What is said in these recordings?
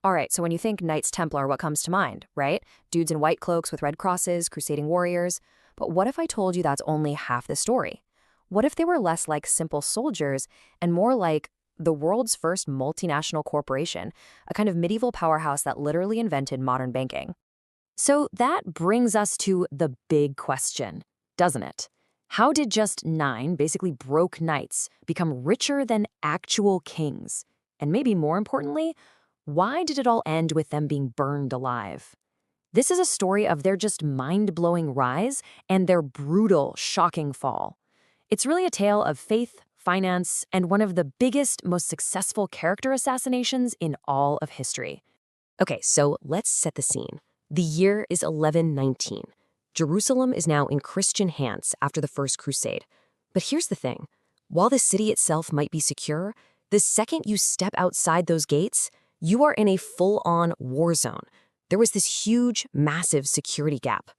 All right, so when you think Knights Templar, what comes to mind, right? Dudes in white cloaks with red crosses, crusading warriors. But what if I told you that's only half the story? What if they were less like simple soldiers and more like the world's first multinational corporation, a kind of medieval powerhouse that literally invented modern banking? So that brings us to the big question, doesn't it? How did just 9 basically broke knights become richer than actual kings? And maybe more importantly, why did it all end with them being burned alive? This is a story of their just mind-blowing rise and their brutal, shocking fall. It's really a tale of faith, finance, and one of the biggest, most successful character assassinations in all of history. Okay, so let's set the scene. The year is 1119. Jerusalem is now in Christian hands after the First Crusade. But here's the thing. While the city itself might be secure, the second you step outside those gates, you are in a full-on war zone. There was this huge, massive security gap.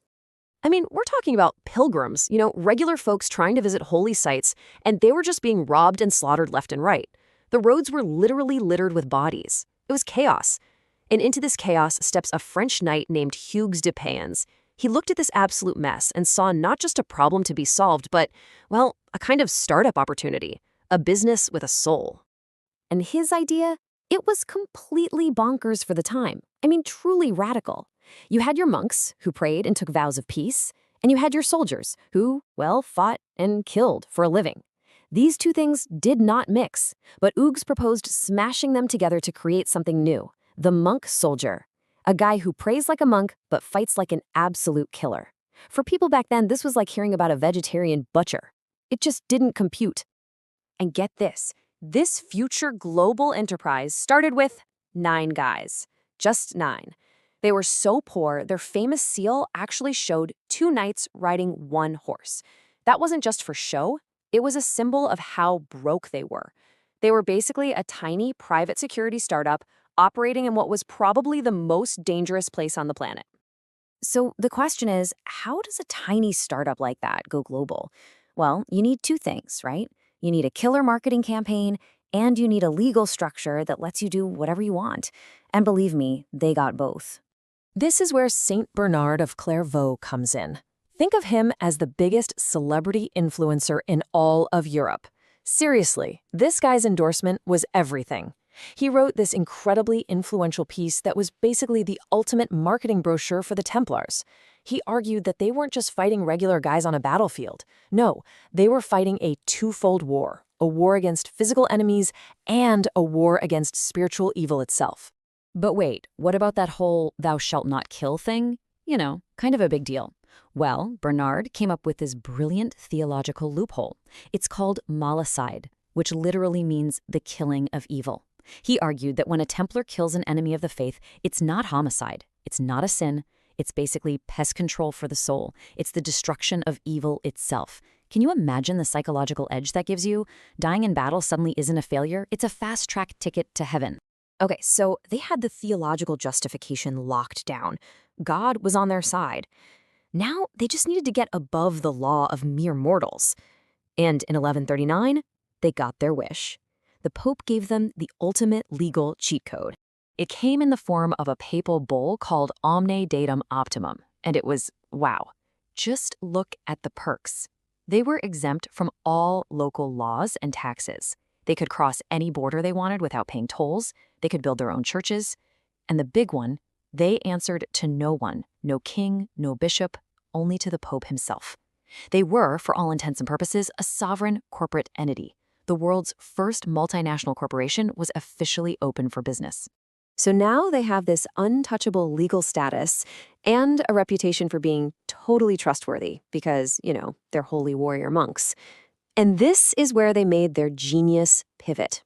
I mean, we're talking about pilgrims, regular folks trying to visit holy sites, and they were just being robbed and slaughtered left and right. The roads were literally littered with bodies. It was chaos. And into this chaos steps a French knight named Hugues de Payens. He looked at this absolute mess and saw not just a problem to be solved, but, well, a kind of startup opportunity, a business with a soul. And his idea? It was completely bonkers for the time. I mean, truly radical. You had your monks, who prayed and took vows of peace, and you had your soldiers, who, well, fought and killed for a living. These two things did not mix, but Hugues proposed smashing them together to create something new, the monk soldier, a guy who prays like a monk but fights like an absolute killer. For people back then, this was like hearing about a vegetarian butcher. It just didn't compute. And get this future global enterprise started with 9 guys, just 9. They were so poor, their famous seal actually showed 2 knights riding 1 horse. That wasn't just for show, it was a symbol of how broke they were. They were basically a tiny private security startup operating in what was probably the most dangerous place on the planet. So the question is, how does a tiny startup like that go global? Well, you need 2 things, right? You need a killer marketing campaign, and you need a legal structure that lets you do whatever you want. And believe me, they got both. This is where Saint Bernard of Clairvaux comes in. Think of him as the biggest celebrity influencer in all of Europe. Seriously, this guy's endorsement was everything. He wrote this incredibly influential piece that was basically the ultimate marketing brochure for the Templars. He argued that they weren't just fighting regular guys on a battlefield. No, they were fighting a twofold war, a war against physical enemies and a war against spiritual evil itself. But wait, what about that whole thou shalt not kill thing? Kind of a big deal. Well, Bernard came up with this brilliant theological loophole. It's called malicide, which literally means the killing of evil. He argued that when a Templar kills an enemy of the faith, it's not homicide, it's not a sin, it's basically pest control for the soul. It's the destruction of evil itself. Can you imagine the psychological edge that gives you? Dying in battle suddenly isn't a failure, it's a fast-track ticket to heaven. Okay, so they had the theological justification locked down. God was on their side. Now they just needed to get above the law of mere mortals. And in 1139, they got their wish. The Pope gave them the ultimate legal cheat code. It came in the form of a papal bull called Omne Datum Optimum, and it was, wow. Just look at the perks. They were exempt from all local laws and taxes. They could cross any border they wanted without paying tolls. They could build their own churches. And the big one, they answered to no one, no king, no bishop, only to the Pope himself. They were, for all intents and purposes, a sovereign corporate entity. The world's first multinational corporation was officially open for business. So now they have this untouchable legal status and a reputation for being totally trustworthy because, they're holy warrior monks. And this is where they made their genius pivot.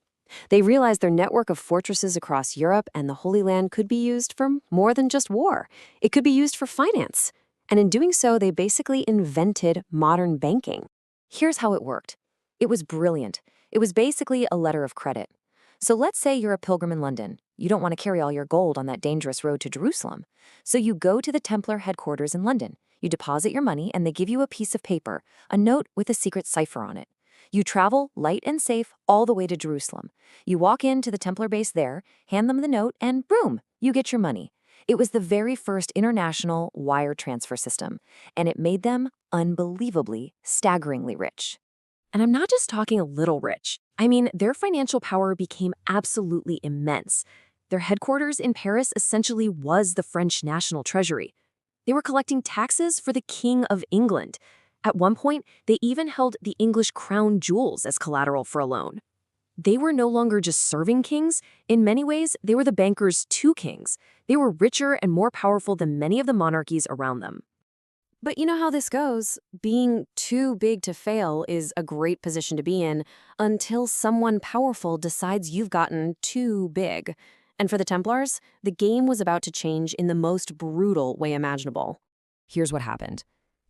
They realized their network of fortresses across Europe and the Holy Land could be used for more than just war. It could be used for finance. And in doing so, they basically invented modern banking. Here's how it worked. It was brilliant. It was basically a letter of credit. So let's say you're a pilgrim in London. You don't want to carry all your gold on that dangerous road to Jerusalem. So you go to the Templar headquarters in London. You deposit your money and they give you a piece of paper, a note with a secret cipher on it. You travel light and safe all the way to Jerusalem. You walk into the Templar base there, hand them the note, and boom, You get your money. It was the very first international wire transfer system, and it made them unbelievably, staggeringly rich. And I'm not just talking a little rich. I mean, their financial power became absolutely immense. Their headquarters in Paris essentially was the French national treasury. They were collecting taxes for the King of England. At one point, they even held the English crown jewels as collateral for a loan. They were no longer just serving kings. In many ways, they were the bankers to kings. They were richer and more powerful than many of the monarchies around them. But you know how this goes. Being too big to fail is a great position to be in until someone powerful decides you've gotten too big. And for the Templars, the game was about to change in the most brutal way imaginable. Here's what happened.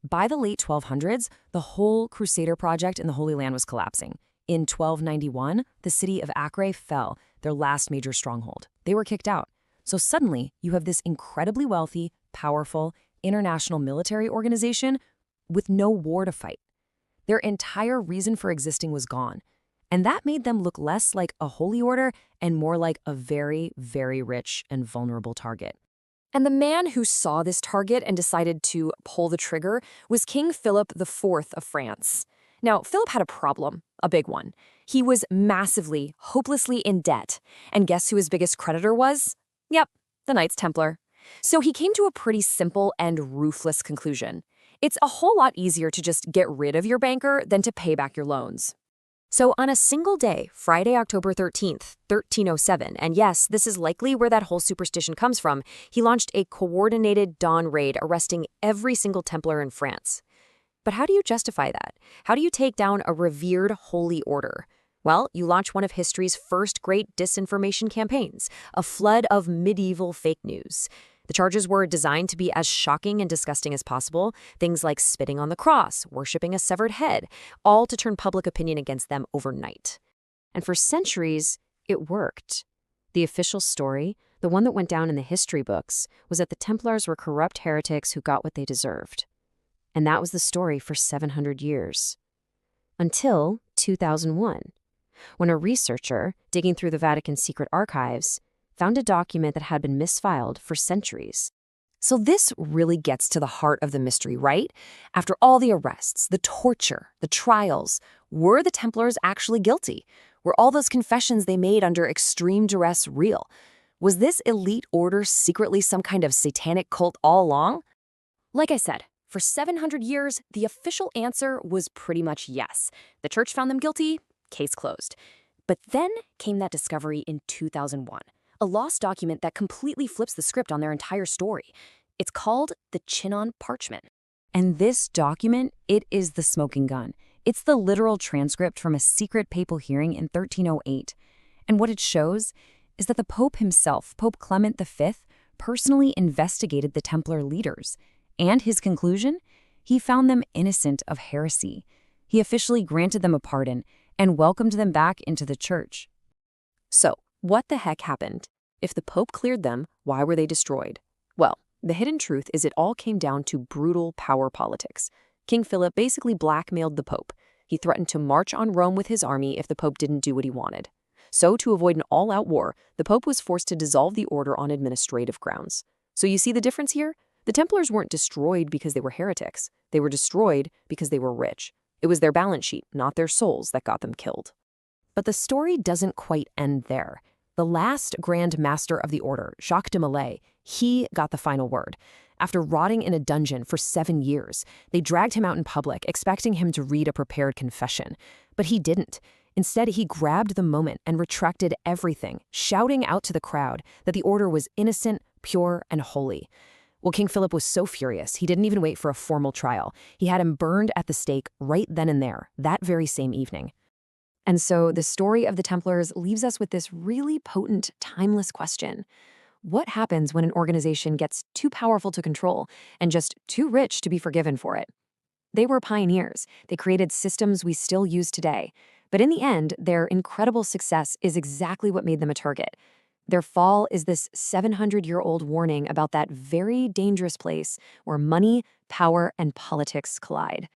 By the late 1200s, the whole Crusader project in the Holy Land was collapsing. In 1291, the city of Acre fell, their last major stronghold. They were kicked out. So suddenly, you have this incredibly wealthy, powerful, international military organization with no war to fight. Their entire reason for existing was gone. And that made them look less like a holy order and more like a very, very rich and vulnerable target. And the man who saw this target and decided to pull the trigger was King Philip IV of France. Now, Philip had a problem, a big one. He was massively, hopelessly in debt. And guess who his biggest creditor was? Yep, the Knights Templar. So he came to a pretty simple and ruthless conclusion. It's a whole lot easier to just get rid of your banker than to pay back your loans. So on a single day, Friday, October 13th, 1307, and yes, this is likely where that whole superstition comes from, he launched a coordinated dawn raid arresting every single Templar in France. But how do you justify that? How do you take down a revered holy order? Well, you launch one of history's first great disinformation campaigns, a flood of medieval fake news. The charges were designed to be as shocking and disgusting as possible, things like spitting on the cross, worshiping a severed head, all to turn public opinion against them overnight. And for centuries, it worked. The official story, the one that went down in the history books, was that the Templars were corrupt heretics who got what they deserved. And that was the story for 700 years. Until 2001, when a researcher, digging through the Vatican's secret archives, found a document that had been misfiled for centuries. So this really gets to the heart of the mystery, right? After all the arrests, the torture, the trials, were the Templars actually guilty? Were all those confessions they made under extreme duress real? Was this elite order secretly some kind of satanic cult all along? Like I said, for 700 years, the official answer was pretty much yes. The church found them guilty, case closed. But then came that discovery in 2001. A lost document that completely flips the script on their entire story. It's called the Chinon Parchment. And this document, it is the smoking gun. It's the literal transcript from a secret papal hearing in 1308. And what it shows is that the Pope himself, Pope Clement V, personally investigated the Templar leaders. And his conclusion? He found them innocent of heresy. He officially granted them a pardon and welcomed them back into the church. So, what the heck happened? If the Pope cleared them, why were they destroyed? Well, the hidden truth is it all came down to brutal power politics. King Philip basically blackmailed the Pope. He threatened to march on Rome with his army if the Pope didn't do what he wanted. So, to avoid an all-out war, the Pope was forced to dissolve the order on administrative grounds. So you see the difference here? The Templars weren't destroyed because they were heretics. They were destroyed because they were rich. It was their balance sheet, not their souls, that got them killed. But the story doesn't quite end there. The last Grand Master of the Order, Jacques de Molay, he got the final word. After rotting in a dungeon for 7 years, they dragged him out in public, expecting him to read a prepared confession. But he didn't. Instead, he grabbed the moment and retracted everything, shouting out to the crowd that the order was innocent, pure, and holy. Well, King Philip was so furious, he didn't even wait for a formal trial. He had him burned at the stake right then and there, that very same evening. And so the story of the Templars leaves us with this really potent, timeless question. What happens when an organization gets too powerful to control and just too rich to be forgiven for it? They were pioneers. They created systems we still use today. But in the end, their incredible success is exactly what made them a target. Their fall is this 700-year-old warning about that very dangerous place where money, power, and politics collide.